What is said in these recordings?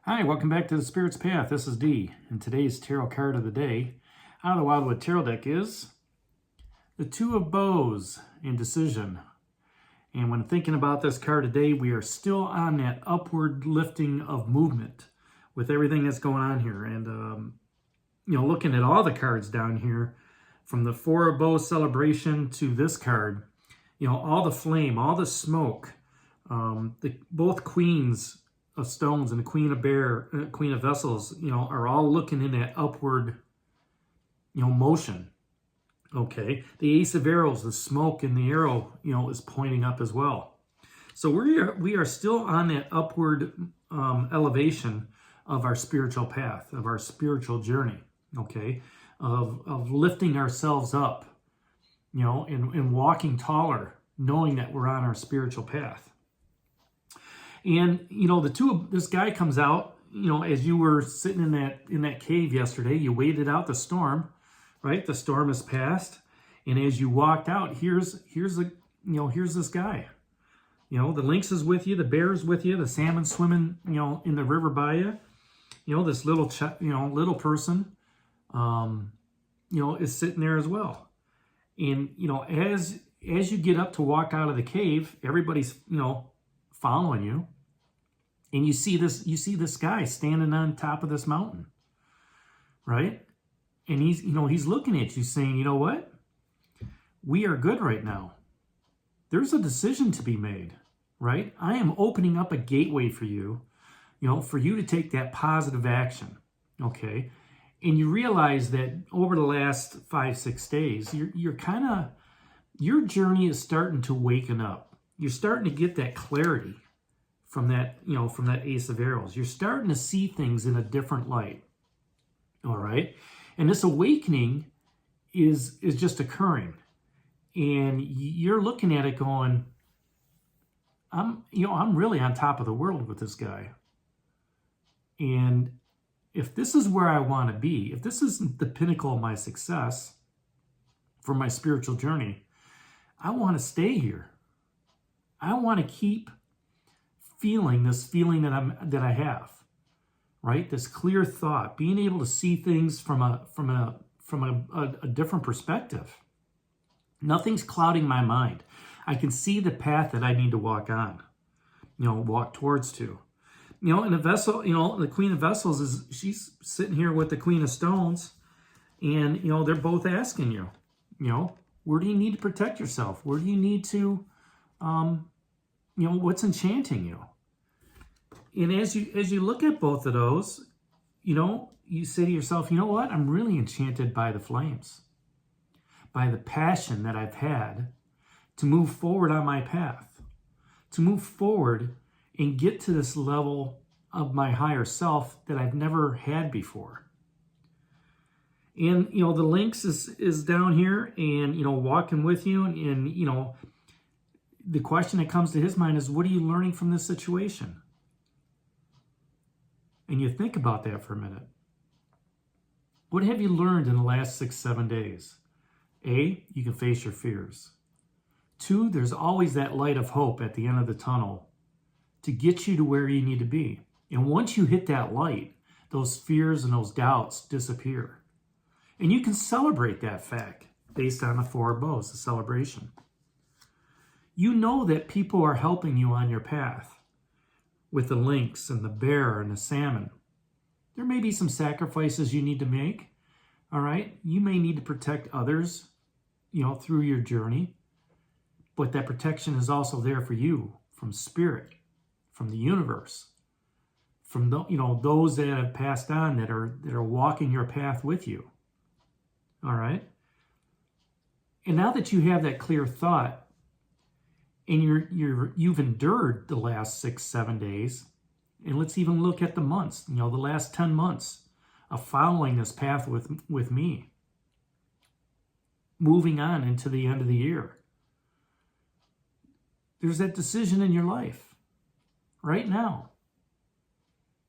Hi, welcome back to the Spirit's Path. This is Dee, and today's tarot card of the day out of the Wildwood Tarot deck is the Two of Bows in Decision. And when thinking about this card today, we are still on that upward lifting of movement with everything that's going on here. And, looking at all the cards down here, from the Four of Bows celebration to this card, all the flame, all the smoke, both queens of stones and the Queen of Vessels, are all looking in that upward, motion. Okay, the Ace of Arrows, the smoke in the arrow, is pointing up as well. So we are still on that upward elevation of our spiritual path, of our spiritual journey. Okay, of lifting ourselves up, and walking taller, knowing that we're on our spiritual path. And, this guy comes out, as you were sitting in that cave yesterday, you waited out the storm, right? The storm has passed. And as you walked out, here's this guy. The lynx is with you, the bear is with you, the salmon swimming, in the river by you. This little person, is sitting there as well. And, as you get up to walk out of the cave, everybody's, following you. And you see this guy standing on top of this mountain, right? And he's looking at you saying, you know what? We are good right now. There's a decision to be made, right? I am opening up a gateway for you, for you to take that positive action, okay? And you realize that over the last 5-6 days, your journey is starting to waken up. You're starting to get that clarity from that Ace of Arrows. You're starting to see things in a different light. All right. And this awakening is just occurring. And you're looking at it going, I'm really on top of the world with this guy. And if this is where I want to be, if this isn't the pinnacle of my success for my spiritual journey, I want to stay here. I want to keep feeling that I have, right? This clear thought, being able to see things from a different perspective. Nothing's clouding my mind. I can see the path that I need to walk on, walk towards to. And the vessel, the Queen of Vessels she's sitting here with the Queen of Stones, and they're both asking you, where do you need to protect yourself? Where do you need to what's enchanting you? And as you look at both of those, you say to yourself, you know what? I'm really enchanted by the flames, by the passion that I've had to move forward on my path, to move forward and get to this level of my higher self that I've never had before. And, the lynx is down here and, walking with you. And the question that comes to his mind is, what are you learning from this situation? And you think about that for a minute. What have you learned in the last 6-7 days? A, you can face your fears. 2, there's always that light of hope at the end of the tunnel to get you to where you need to be. And once you hit that light, those fears and those doubts disappear. And you can celebrate that fact based on the Four of Bows, the celebration. You know that people are helping you on your path with the lynx and the bear and the salmon. There may be some sacrifices you need to make, all right? You may need to protect others, through your journey, but that protection is also there for you from spirit, from the universe, from those that have passed on that are walking your path with you, all right? And now that you have that clear thought, and you've endured the last 6-7 days, and let's even look at the months, the last 10 months of following this path with me, moving on into the end of the year. There's that decision in your life right now,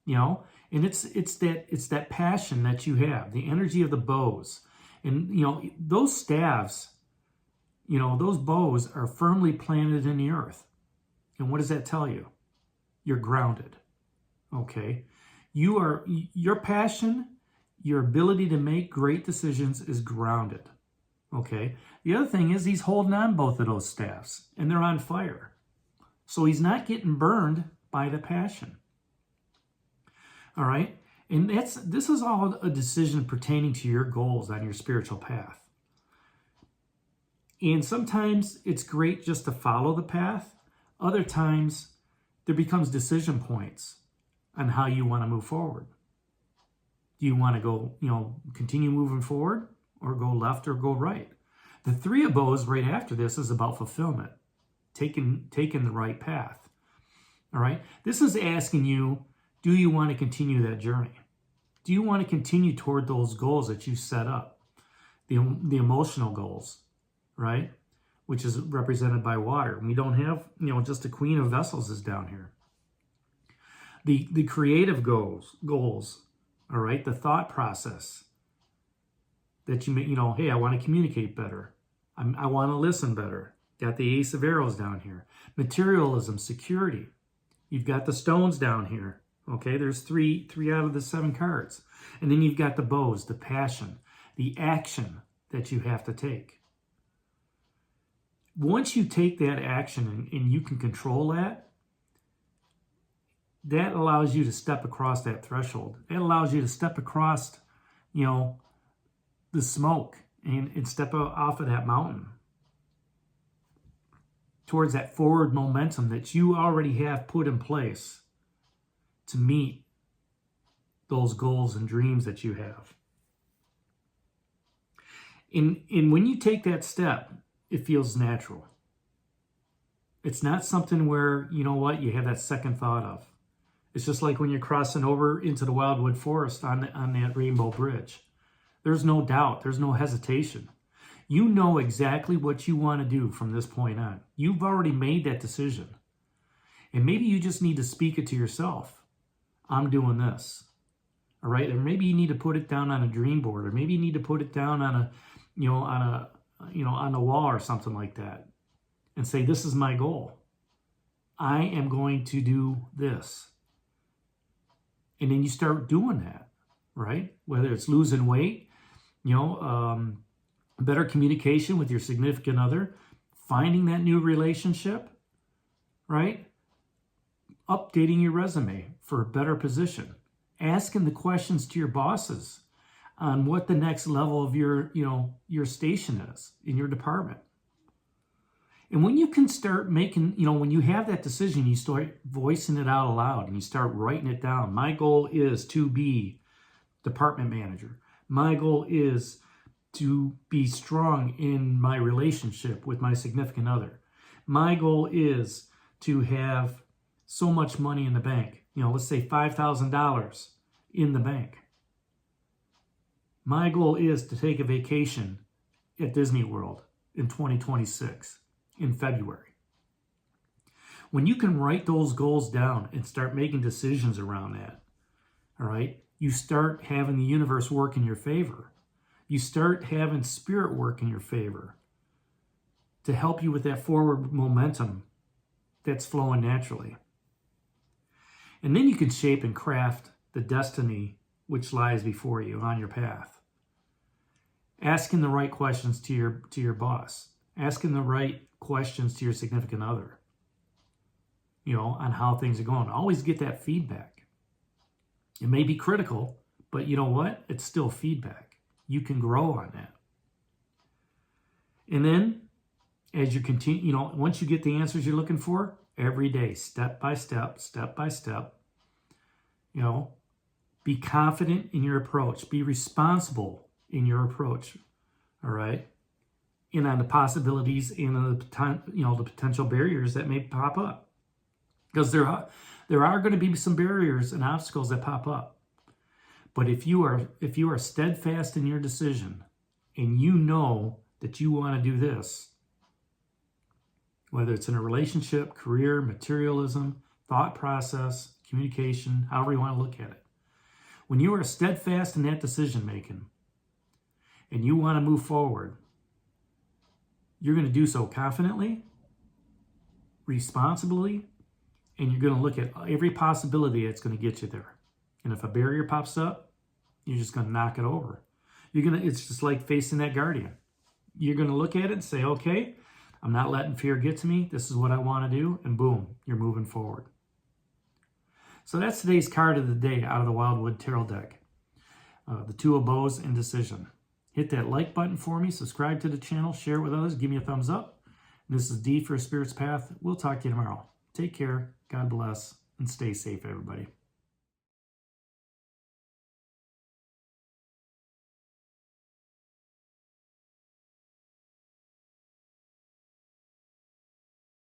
and it's that passion that you have, the energy of the bows, and those staves. Those bows are firmly planted in the earth. And what does that tell you? You're grounded. Okay? Your passion, your ability to make great decisions is grounded. Okay. The other thing is he's holding on both of those staffs and they're on fire. So he's not getting burned by the passion. All right. And this is all a decision pertaining to your goals on your spiritual path. And sometimes it's great just to follow the path. Other times there becomes decision points on how you want to move forward. Do you want to go, continue moving forward or go left or go right? The Three of Bows right after this is about fulfillment, taking the right path. All right. This is asking you, do you want to continue that journey? Do you want to continue toward those goals that you set up? The emotional goals, right? Which is represented by water. We don't have, just the Queen of Vessels is down here. The creative goals, all right? The thought process that hey, I want to communicate better. I want to listen better. Got the Ace of Arrows down here. Materialism, security. You've got the stones down here. Okay, there's three out of the 7 cards. And then you've got the bows, the passion, the action that you have to take. Once you take that action and you can control that, that allows you to step across that threshold. It allows you to step across, the smoke and step off of that mountain towards that forward momentum that you already have put in place to meet those goals and dreams that you have. And when you take that step, it feels natural. It's not something where, you have that second thought of. It's just like when you're crossing over into the Wildwood Forest on that Rainbow Bridge. There's no doubt. There's no hesitation. You know exactly what you want to do from this point on. You've already made that decision. And maybe you just need to speak it to yourself. I'm doing this. All right. Or maybe you need to put it down on a dream board, or maybe you need to put it down on on a wall or something like that and say, this is my goal. I am going to do this. And then you start doing that, right? Whether it's losing weight, better communication with your significant other, finding that new relationship, right? Updating your resume for a better position, asking the questions to your bosses on what the next level of your station is in your department. And when you can start making, when you have that decision, you start voicing it out aloud and you start writing it down. My goal is to be department manager. My goal is to be strong in my relationship with my significant other. My goal is to have so much money in the bank. Let's say $5,000 in the bank. My goal is to take a vacation at Disney World in 2026 in February. When you can write those goals down and start making decisions around that, all right, you start having the universe work in your favor. You start having spirit work in your favor to help you with that forward momentum that's flowing naturally. And then you can shape and craft the destiny which lies before you on your path. Asking the right questions to your boss. Asking the right questions to your significant other. On how things are going. Always get that feedback. It may be critical, but you know what? It's still feedback. You can grow on that. And then, as you continue, once you get the answers you're looking for, every day, step by step, be confident in your approach. Be responsible in your approach, all right? And on the possibilities and the potential barriers that may pop up. Because there are going to be some barriers and obstacles that pop up. But if you are steadfast in your decision and you know that you want to do this, whether it's in a relationship, career, materialism, thought process, communication, however you want to look at it. When you are steadfast in that decision making and you want to move forward, you're going to do so confidently, responsibly, and you're going to look at every possibility that's going to get you there. And if a barrier pops up, you're just going to knock it over. It's just like facing that guardian. You're going to look at it and say, okay, I'm not letting fear get to me. This is what I want to do. And boom, you're moving forward. So that's today's card of the day out of the Wildwood Tarot deck. The Two of Bows, Indecision. Hit that like button for me. Subscribe to the channel. Share it with others. Give me a thumbs up. This is D for Spirit's Path. We'll talk to you tomorrow. Take care. God bless. And stay safe, everybody.